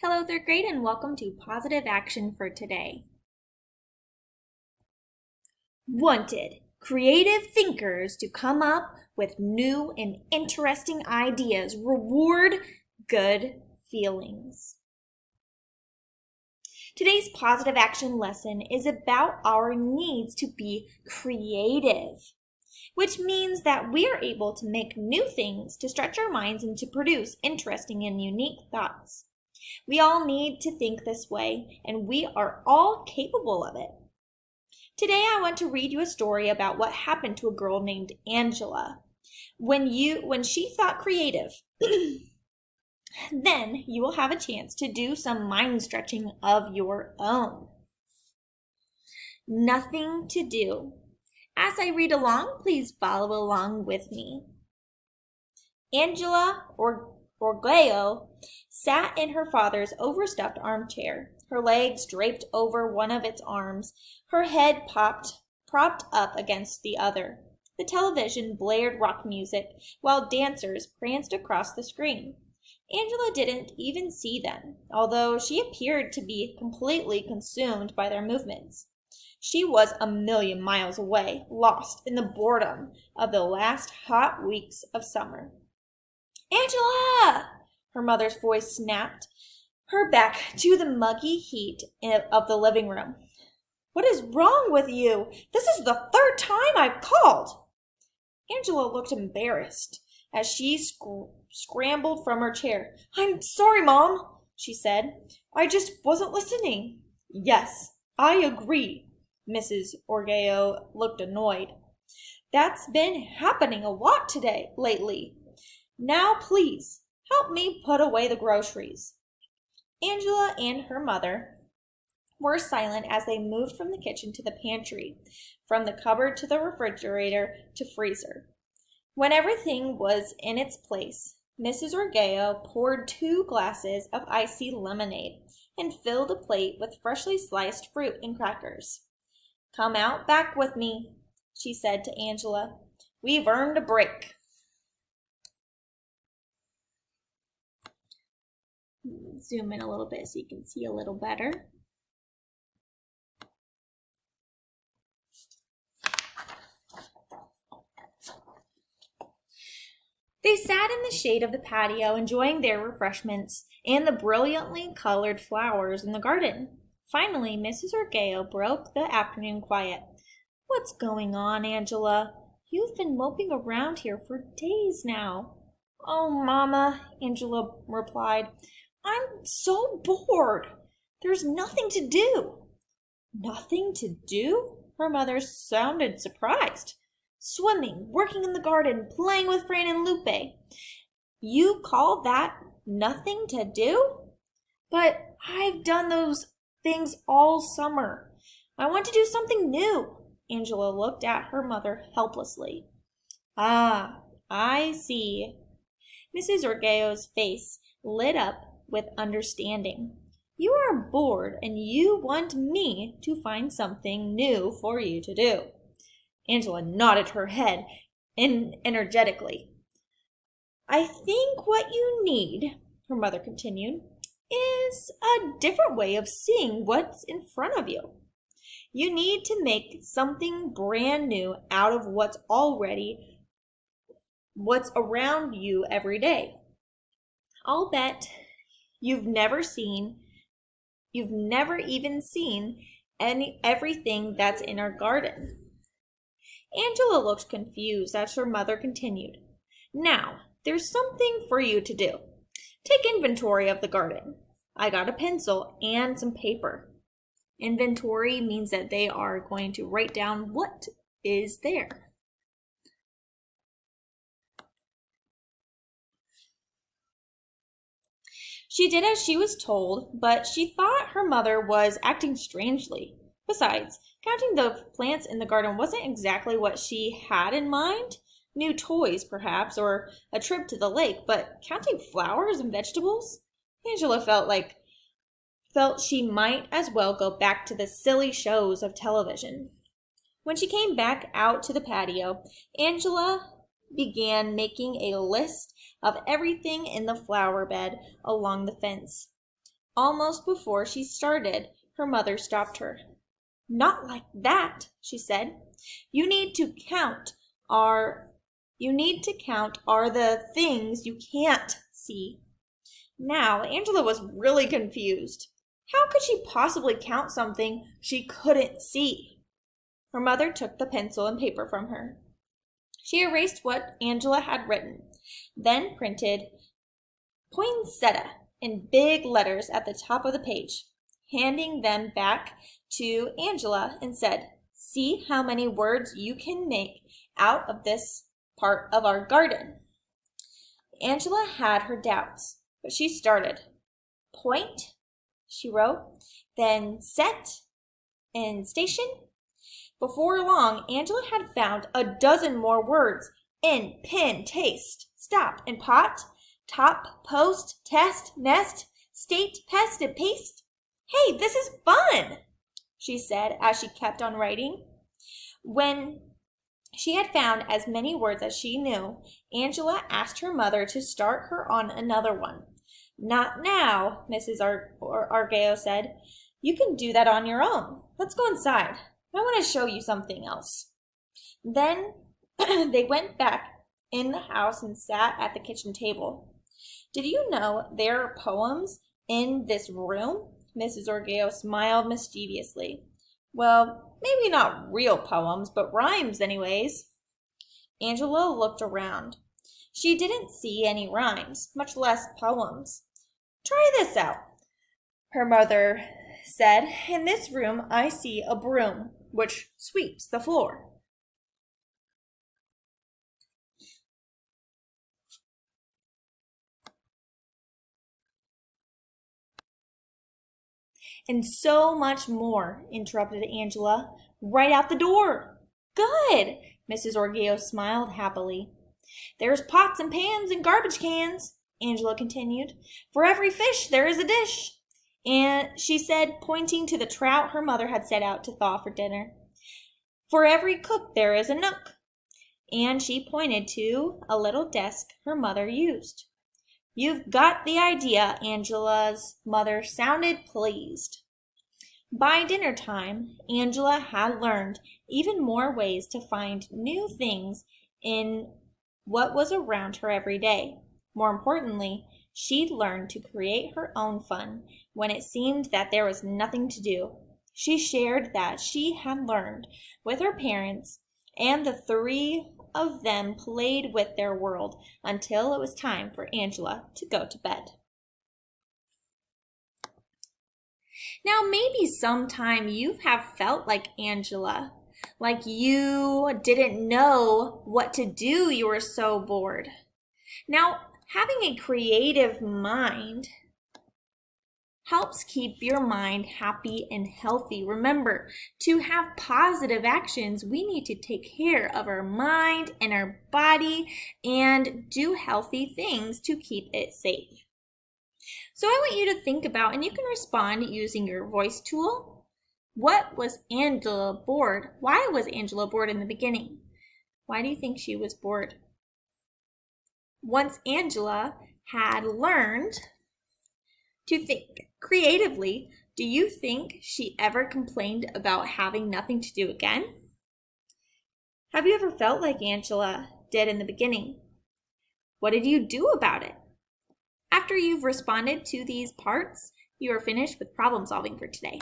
Hello, third grade, and welcome to Positive Action for today. Wanted creative thinkers to come up with new and interesting ideas. Reward good feelings. Today's positive action lesson is about our needs to be creative, which means that we are able to make new things to stretch our minds and to produce interesting and unique thoughts. We all need to think this way, and we are all capable of it. Today, I want to read you a story about what happened to a girl named Angela. When she thought creative, then you will have a chance to do some mind stretching of your own. Nothing to do. As I read along, please follow along with me. Angela Orgeo sat in her father's overstuffed armchair, her legs draped over one of its arms, her head propped up against the other. The television blared rock music while dancers pranced across the screen. Angela didn't even see them, although she appeared to be completely consumed by their movements. She was a million miles away, lost in the boredom of the last hot weeks of summer. "Angela!" her mother's voice snapped, her back to the muggy heat of the living room. "What is wrong with you? This is the third time I've called." Angela looked embarrassed as she scrambled from her chair. "I'm sorry, Mom," she said. "I just wasn't listening." "Yes, I agree." Mrs. Orgeo looked annoyed. "That's been happening a lot lately. Now, please, help me put away the groceries." Angela and her mother were silent as they moved from the kitchen to the pantry, from the cupboard to the refrigerator to freezer. When everything was in its place, Mrs. Orgeo poured 2 glasses of icy lemonade and filled a plate with freshly sliced fruit and crackers. "Come out back with me," she said to Angela. "We've earned a break." Zoom in a little bit so you can see a little better. They sat in the shade of the patio, enjoying their refreshments and the brilliantly colored flowers in the garden. Finally, Mrs. Orgeo broke the afternoon quiet. "What's going on, Angela? You've been moping around here for days now." "Oh, Mama," Angela replied, "I'm so bored. There's nothing to do." "Nothing to do?" Her mother sounded surprised. "Swimming, working in the garden, playing with Fran and Lupe. You call that nothing to do?" "But I've done those things all summer. I want to do something new." Angela looked at her mother helplessly. "Ah, I see." Mrs. Orgeo's face lit up with understanding. "You are bored and you want me to find something new for you to do." Angela nodded her head energetically. "I think what you need," her mother continued, "is a different way of seeing what's in front of you. You need to make something brand new out of what's around you every day. I'll bet you've never even seen everything that's in our garden." Angela looked confused as her mother continued. "Now, there's something for you to do. Take inventory of the garden. I got a pencil and some paper." Inventory means that they are going to write down what is there. She did as she was told, but she thought her mother was acting strangely. Besides, counting the plants in the garden wasn't exactly what she had in mind. New toys, perhaps, or a trip to the lake, but counting flowers and vegetables? Angela felt she might as well go back to the silly shows of television. When she came back out to the patio, Angela began making a list of everything in the flower bed along the fence. Almost before she started, her mother stopped her. "Not like that," she said. You need to count are the things you can't see." Now, Angela was really confused. How could she possibly count something she couldn't see? Her mother took the pencil and paper from her. She erased what Angela had written, then printed "Poinsettia" in big letters at the top of the page, handing them back to Angela and said, "See how many words you can make out of this part of our garden." Angela had her doubts, but she started. "Point," she wrote, then "set" and "station." Before long, Angela had found a dozen more words: in, pin, taste, stop, and pot, top, post, test, nest, state, pest, and paste. "Hey, this is fun," she said as she kept on writing. When she had found as many words as she knew, Angela asked her mother to start her on another one. "Not now," Mrs. Argeo said. "You can do that on your own. Let's go inside. I want to show you something else." Then they went back in the house and sat at the kitchen table. "Did you know there are poems in this room?" Mrs. Argeo smiled mischievously. "Well, maybe not real poems, but rhymes anyways." Angela looked around. She didn't see any rhymes, much less poems. "Try this out," her mother said. "In this room I see a broom, which sweeps the floor." "And so much more," interrupted Angela. "Right out the door." "Good!" Mrs. Argeo smiled happily. "There's pots and pans and garbage cans," Angela continued. "For every fish there is a dish." And she said, pointing to the trout her mother had set out to thaw for dinner. "For every cook there is a nook." And she pointed to a little desk her mother used. "You've got the idea." Angela's mother sounded pleased. By dinner time, Angela had learned even more ways to find new things in what was around her every day. More importantly, she'd learned to create her own fun when it seemed that there was nothing to do. She shared that she had learned with her parents, and the three of them played with their world until it was time for Angela to go to bed. Now, maybe sometime you have felt like Angela, like you didn't know what to do, you were so bored. Now, having a creative mind helps keep your mind happy and healthy. Remember, to have positive actions, we need to take care of our mind and our body and do healthy things to keep it safe. So I want you to think about, and you can respond using your voice tool. What was Angela bored? Why was Angela bored in the beginning? Why do you think she was bored? Once Angela had learned to think creatively, do you think she ever complained about having nothing to do again? Have you ever felt like Angela did in the beginning? What did you do about it? After you've responded to these parts, you are finished with problem solving for today.